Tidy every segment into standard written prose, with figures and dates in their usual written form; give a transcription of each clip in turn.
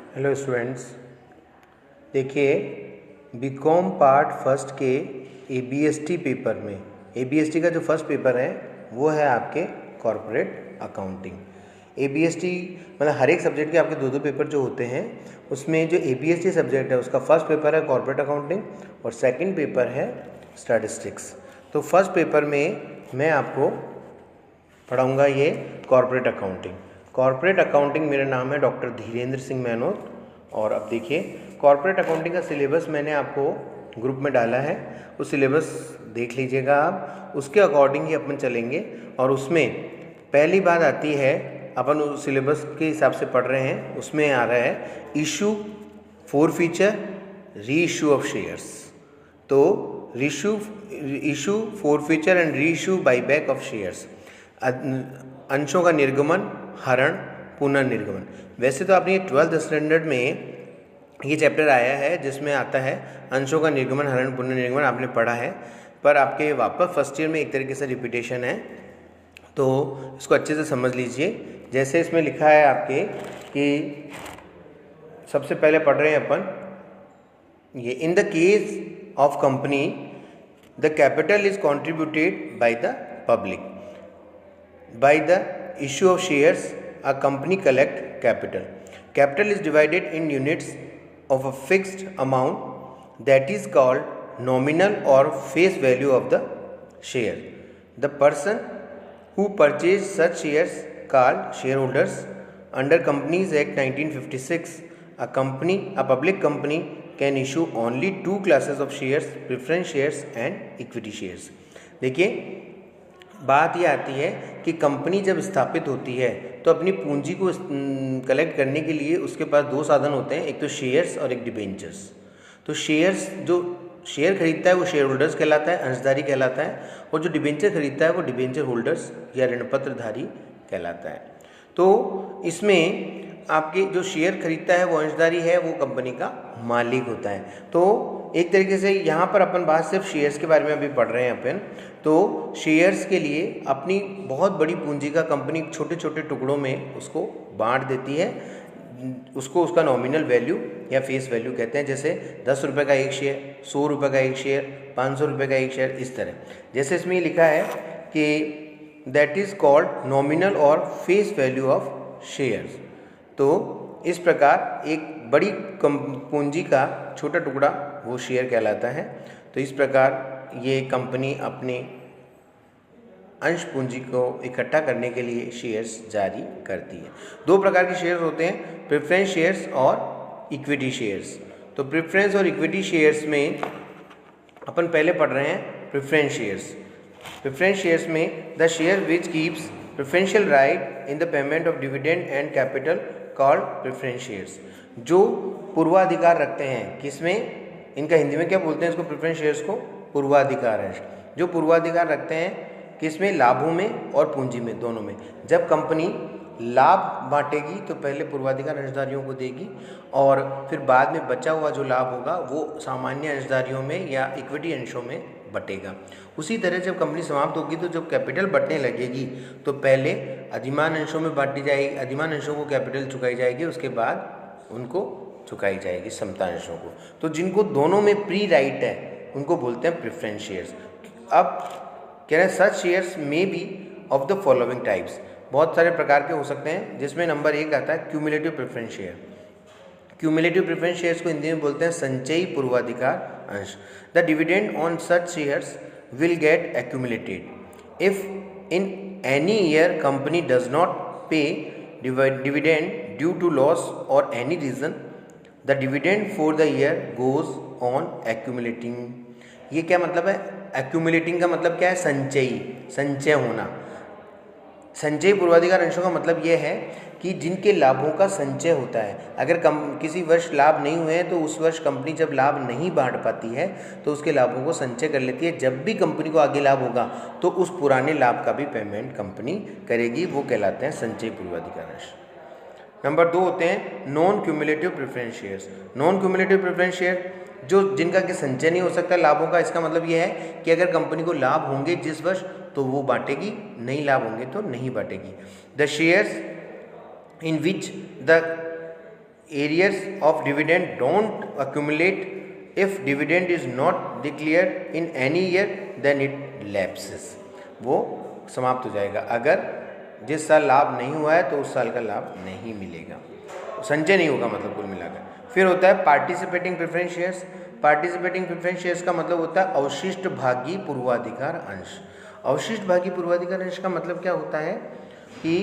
Hello students, देखिए BCom part first के एबीएसटी paper में एबीएसटी का जो फर्स्ट पेपर है वो है आपके कॉरपोरेट अकाउंटिंग। एबीएसटी मतलब हर एक सब्जेक्ट के आपके दो दो पेपर जो होते हैं, उसमें जो एबीएसटी सब्जेक्ट है उसका फर्स्ट पेपर है कॉरपोरेट अकाउंटिंग और सेकंड पेपर है स्टैटिस्टिक्स। तो फर्स्ट पेपर में मैं आपको पढ़ाऊँगा ये कॉरपोरेट अकाउंटिंग। कॉरपोरेट अकाउंटिंग, मेरा नाम है डॉक्टर धीरेन्द्र सिंह मेहनोत। और अब देखिए कॉरपोरेट अकाउंटिंग का सिलेबस मैंने आपको ग्रुप में डाला है, उस सिलेबस देख लीजिएगा आप, उसके अकॉर्डिंग ही अपन चलेंगे। और उसमें पहली बात आती है, अपन उस सिलेबस के हिसाब से पढ़ रहे हैं, उसमें आ रहा है इशू, फोरफीचर, री इशू ऑफ शेयर्स। तो issue, forfeiture and re issue buyback of shares, अंशों का निर्गमन, हरण, पुनर्निर्गमन। वैसे तो आपने 12th स्टैंडर्ड में ये चैप्टर आया है जिसमें आता है अंशों का निर्गमन, हरण, पुनर्निर्गमन, आपने पढ़ा है, पर आपके वापस फर्स्ट ईयर में एक तरीके से रिपीटेशन है, तो इसको अच्छे से समझ लीजिए। जैसे इसमें लिखा है आपके कि सबसे पहले पढ़ रहे हैं अपन ये, in the case of company the capital is contributed by the public. By the issue of shares, a company collect capital. Capital is divided in units of a fixed amount that is called nominal or face value of the share. The person who purchased such shares called shareholders. Under Companies Act 1956, a public company can issue only two classes of shares, preference shares and equity shares. देखिए बात ये आती है कि company जब स्थापित होती है तो अपनी पूंजी को कलेक्ट करने के लिए उसके पास दो साधन होते हैं, एक तो शेयर्स और एक डिबेंचर्स। तो शेयर्स, जो शेयर खरीदता है वो शेयर होल्डर्स कहलाता है, अंशधारी कहलाता है, और जो डिबेंचर खरीदता है वो डिबेंचर होल्डर्स या ऋणपत्रधारी कहलाता है। तो इसमें आपके जो शेयर खरीदता है वो अंशधारी है, वो कंपनी का मालिक होता है। तो एक तरीके से यहाँ पर अपन बात सिर्फ शेयर्स के बारे में अभी पढ़ रहे हैं अपन। तो शेयर्स के लिए अपनी बहुत बड़ी पूंजी का कंपनी छोटे छोटे टुकड़ों में उसको बांट देती है, उसको उसका नॉमिनल वैल्यू या फेस वैल्यू कहते हैं। जैसे 10 रुपये का एक शेयर, 100 रुपये का एक शेयर, 500 रुपये का एक शेयर, इस तरह। जैसे इसमें लिखा है कि दैट इज़ कॉल्ड नॉमिनल और फेस वैल्यू ऑफ शेयर्स। तो इस प्रकार एक बड़ी पूंजी का छोटा टुकड़ा वो शेयर कहलाता है। तो इस प्रकार ये कंपनी अपने अंश पूंजी को इकट्ठा करने के लिए शेयर्स जारी करती है। दो प्रकार के शेयर्स होते हैं, प्रेफरेंस शेयर्स और इक्विटी शेयर्स। तो प्रेफरेंस और इक्विटी शेयर्स में अपन पहले पढ़ रहे हैं प्रेफरेंस शेयर्स। प्रेफरेंस शेयर्स में the share which keeps preferential right in the payment of dividend and capital called preference shares. जो पूर्वाधिकार रखते हैं, किसमें, इनका हिंदी में क्या बोलते हैं इसको, प्रेफरेंस शेयर्स को पूर्वाधिकार अंश। जो पूर्वाधिकार रखते हैं किसमें, लाभों में और पूंजी में, दोनों में। जब कंपनी लाभ बांटेगी तो पहले पूर्वाधिकार अंशधारियों को देगी और फिर बाद में बचा हुआ जो लाभ होगा वो सामान्य अंशधारियों में या इक्विटी अंशों में बटेगा। उसी तरह जब कंपनी समाप्त होगी तो जब कैपिटल बटने लगेगी तो पहले अधिमान अंशों में बांटी जाएगी, अधिमान अंशों को कैपिटल चुकाई जाएगी, उसके बाद उनको चुकाई जाएगी समता अंशों को। तो जिनको दोनों में प्री राइट है उनको बोलते हैं प्रेफरेंस शेयर्स। अब कह रहे हैं सच शेयर्स में be of the following types, बहुत सारे प्रकार के हो सकते हैं, जिसमें नंबर 1 आता है cumulative preference share. Cumulative preference shares को हिंदी में बोलते हैं संचयी पूर्वाधिकार अंश। The dividend on such shares will get accumulated if in any year company does not pay dividend due to loss और any reason, the dividend for the year goes on accumulating. ये क्या मतलब है, एक्यूमुलेटिंग का मतलब क्या है, संचयी, संचय होना। संचयी पूर्वाधिकार अंशों का मतलब ये है कि जिनके लाभों का संचय होता है। अगर किसी वर्ष लाभ नहीं हुए हैं तो उस वर्ष कंपनी जब लाभ नहीं बांट पाती है तो उसके लाभों को संचय कर लेती है। जब भी कंपनी को आगे लाभ होगा तो उस पुराने लाभ का भी पेमेंट कंपनी करेगी, वो कहलाते हैं संचयी पूर्वाधिकार अंश। नंबर 2 होते हैं non cumulative preference shares. Non cumulative preference share जो जिनका कि संचय नहीं हो सकता लाभों का। इसका मतलब ये है कि अगर कंपनी को लाभ होंगे जिस वर्ष तो वो बांटेगी, नहीं लाभ होंगे तो नहीं बांटेगी। The shares in which the arrears of dividend don't accumulate if dividend is not declare in any year then it lapses. वो समाप्त हो जाएगा। अगर जिस साल लाभ नहीं हुआ है तो उस साल का लाभ नहीं मिलेगा, संचय नहीं होगा मतलब कुल मिलाकर। फिर होता है participating preference shares. Participating preference shares का मतलब होता है अवशिष्ट भागी पूर्वाधिकार अंश। अवशिष्ट भागी पूर्वाधिकार अंश का मतलब क्या होता है कि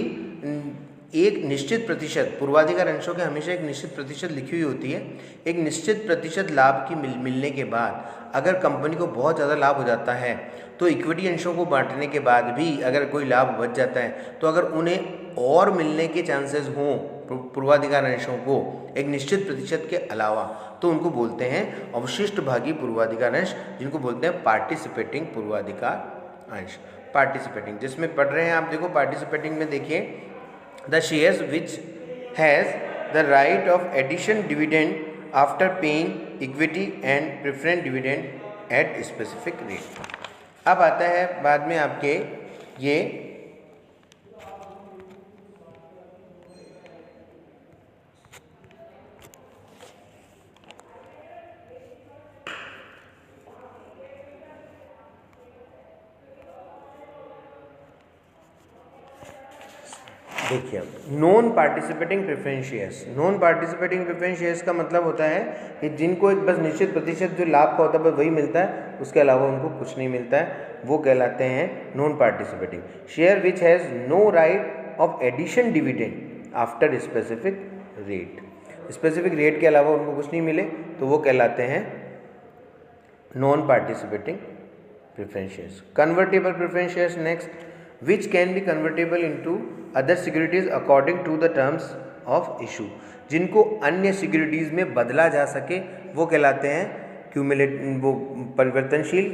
एक निश्चित प्रतिशत, पूर्वाधिकार अंशों के हमेशा एक निश्चित प्रतिशत लिखी हुई होती है। एक निश्चित प्रतिशत लाभ की मिलने के बाद अगर कंपनी को बहुत ज़्यादा लाभ हो जाता है तो इक्विटी अंशों को बांटने के बाद भी अगर कोई लाभ बच जाता है तो अगर उन्हें और मिलने के चांसेस हों पूर्वाधिकार अंशों को एक निश्चित प्रतिशत के अलावा, तो उनको बोलते हैं अवशिष्ट भागी पूर्वाधिकार अंश, जिनको बोलते हैं पार्टिसिपेटिंग पूर्वाधिकार अंश। पार्टिसिपेटिंग जिसमें पढ़ रहे हैं आप, देखो पार्टिसिपेटिंग में देखिए the shares which has the right of addition dividend after paying equity and preference dividend at specific rate. अब आता है बाद में आपके ये देखिए non participating preference shares. Non participating preference shares का मतलब होता है कि जिनको एक बस निश्चित प्रतिशत जो लाभ का होता है वही मिलता है, उसके अलावा उनको कुछ नहीं मिलता है, वो कहलाते हैं non participating. Share which has no right of addition dividend after specific rate. Specific rate के अलावा उनको कुछ नहीं मिले तो वो कहलाते हैं non participating preference shares. Convertible preference shares next, which can be convertible into other securities according to the terms of issue। जिनको अन्य सिक्योरिटीज़ में बदला जा सके वो कहलाते हैं वो परिवर्तनशील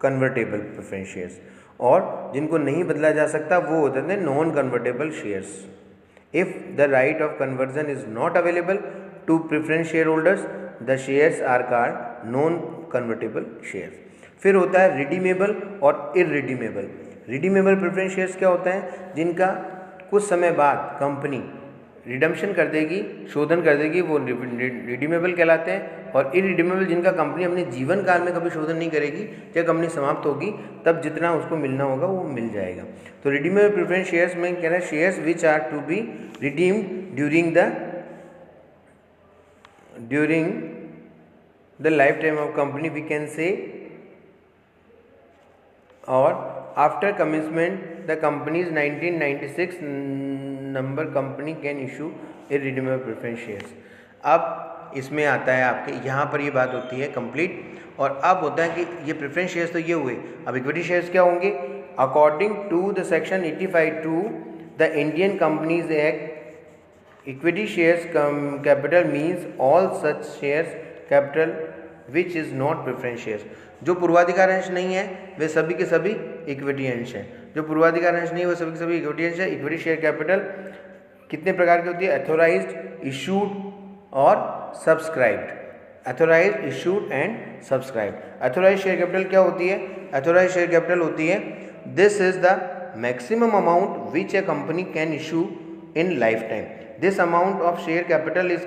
कन्वर्टेबल प्रेफरेंस शेयर्स, और जिनको नहीं बदला जा सकता वो होते हैं non convertible shares. If the right of conversion is not available to preference share holders the shares are called non convertible shares. फिर होता है रिडीमेबल और इररिडीमेबल। रिडीमेबल प्रेफरेंस शेयर्स क्या होता है, जिनका कुछ समय बाद कंपनी रिडम्पशन कर देगी, शोधन कर देगी, वो रिडीमेबल कहलाते हैं। और इररिडीमेबल जिनका कंपनी अपने जीवन काल में कभी शोधन नहीं करेगी, जब कंपनी समाप्त होगी तब जितना उसको मिलना होगा वो मिल जाएगा। तो रिडीमेबल प्रेफरेंस शेयर्स में कह रहा है shares which are to be redeemed during the life time of company we can say, और after commencement the companies 1996 number company can issue irredeemable preference shares. अब इसमें आता है आपके यहाँ पर ये बात होती है कंप्लीट, और अब होता है कि ये प्रेफरेंस शेयर्स तो ये हुए, अब इक्विटी शेयर्स क्या होंगे। According to the section 85(2) the Indian companies act, equity shares capital means all such shares capital which is not preference shares. जो पूर्वाधिकार अंश नहीं है वे सभी के सभी इक्विटी अंश हैं। जो पूर्वाधिकार अंश नहीं है वो सभी के सभी इक्विटी अंश है। इक्विटी शेयर कैपिटल कितने प्रकार की होती है, अथोराइज्ड, इशूड और subscribed. Authorised, issued and subscribed. Authorised share capital क्या होती है, अथोराइज्ड शेयर कैपिटल होती है this is the maximum amount which A company can issue in life time. This amount of share capital is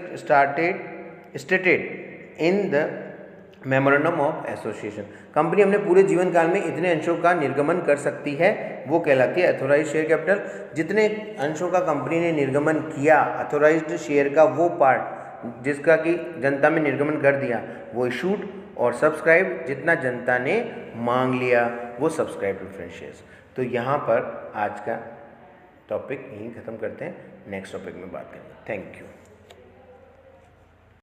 stated in the memorandum of association. Company अपने पूरे जीवन काल में इतने अंशों का निर्गमन कर सकती है, वो कहलाती है अथोराइज्ड शेयर कैपिटल। जितने अंशों का कंपनी ने निर्गमन किया, अथोराइज्ड शेयर का वो पार्ट जिसका कि जनता में निर्गमन कर दिया वो इशूड, और सब्सक्राइब जितना जनता ने मांग लिया वो सब्सक्राइब प्रेफरेंस शेयर्स। तो यहाँ पर आज का टॉपिक यहीं ख़त्म करते हैं, नेक्स्ट टॉपिक में बात करेंगे। Thank you.